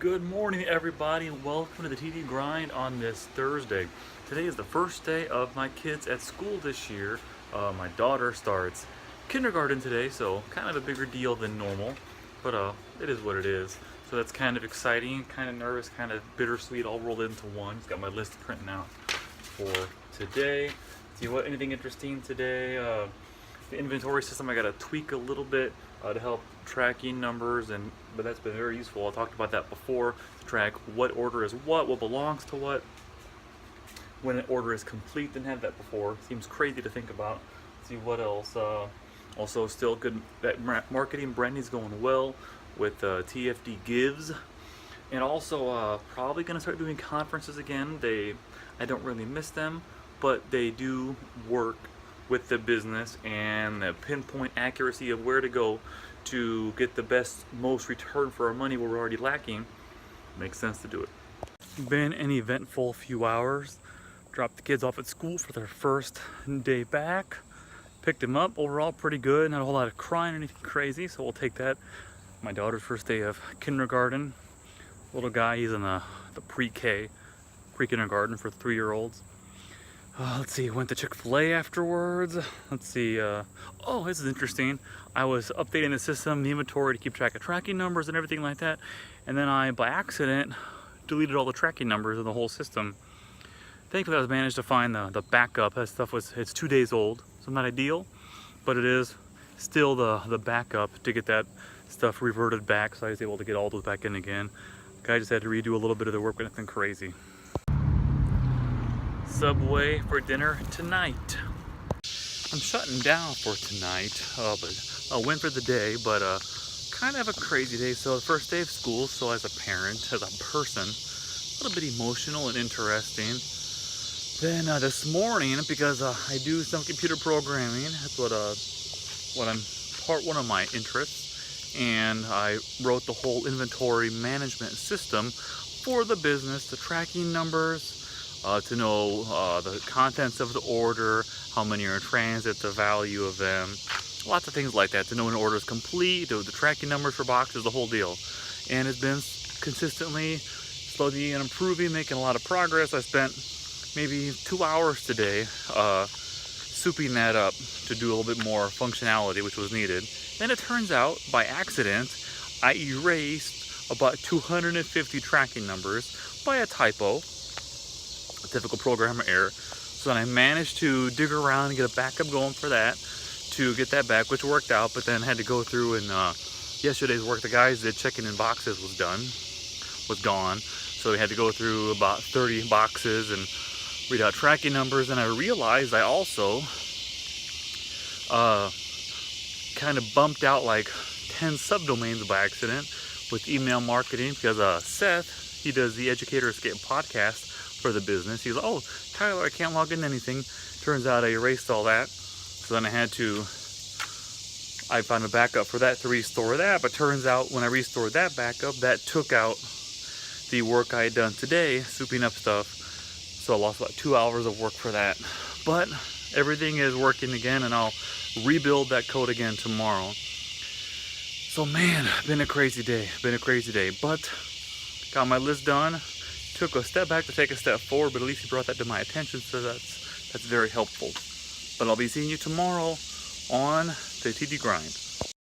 Good morning, everybody, and welcome to the TD Grind on this Thursday. Today is the first day of my kids at school this year. My daughter starts kindergarten today, so kind of a bigger deal than normal, but it is what it is. So that's kind of exciting, kind of nervous, kind of bittersweet, all rolled into one. Just got my list printing out for today. See what anything interesting today. The inventory system I got to tweak a little bit to help tracking numbers, but that's been very useful. I talked about that before, to track what order is what belongs to what, when an order is complete. Didn't have that before. Seems crazy to think about. Let's see what else. Also, still good. That marketing branding is going well with TFD Gives, and also probably gonna start doing conferences again. I don't really miss them, but they do work with the business and the pinpoint accuracy of where to go to get the best, most return for our money where we're already lacking. Makes sense to do it. Been an eventful few hours. Dropped the kids off at school for their first day back. Picked them up, overall pretty good. Not a whole lot of crying or anything crazy, so we'll take that. My daughter's first day of kindergarten. Little guy, he's in the pre-K, pre-kindergarten for 3-year-olds. Let's see, went to Chick-fil-A afterwards. Let's see, oh, this is interesting. I was updating the system, the inventory, to keep track of tracking numbers and everything like that. And then I, by accident, deleted all the tracking numbers in the whole system. Thankfully, I was managed to find the backup. That stuff it's 2 days old, so not ideal, but it is still the backup to get that stuff reverted back. So I was able to get all those back in again. Guy just had to redo a little bit of the work, but nothing crazy. Subway for dinner tonight. I'm shutting down for tonight, but a win for the day, but kind of a crazy day. So the first day of school, so as a parent, as a person, a little bit emotional and interesting. Then this morning, because I do some computer programming, that's what I'm one of my interests, and I wrote the whole inventory management system for the business, the tracking numbers, to know the contents of the order, how many are in transit, the value of them, lots of things like that, to know when an order is complete, the tracking numbers for boxes, the whole deal. And it's been consistently, slowly improving, making a lot of progress. I spent maybe 2 hours today souping that up to do a little bit more functionality, which was needed. Then it turns out, by accident, I erased about 250 tracking numbers by a typo, a typical programmer error. So then I managed to dig around and get a backup going for that, to get that back, which worked out, but then had to go through and yesterday's work the guys did checking in boxes was gone. So we had to go through about 30 boxes and read out tracking numbers. And I realized I also kind of bumped out like 10 subdomains by accident with email marketing, because Seth, he does the Educator Escape podcast for the business. He's like, oh, Tyler, I can't log in anything. Turns out I erased all that. So then I found a backup for that to restore that. But turns out when I restored that backup, that took out the work I had done today, souping up stuff. So I lost about 2 hours of work for that. But everything is working again, and I'll rebuild that code again tomorrow. So man, been a crazy day. But got my list done. Took a step back to take a step forward, but at least he brought that to my attention, so that's very helpful. But I'll be seeing you tomorrow on the TD Grind.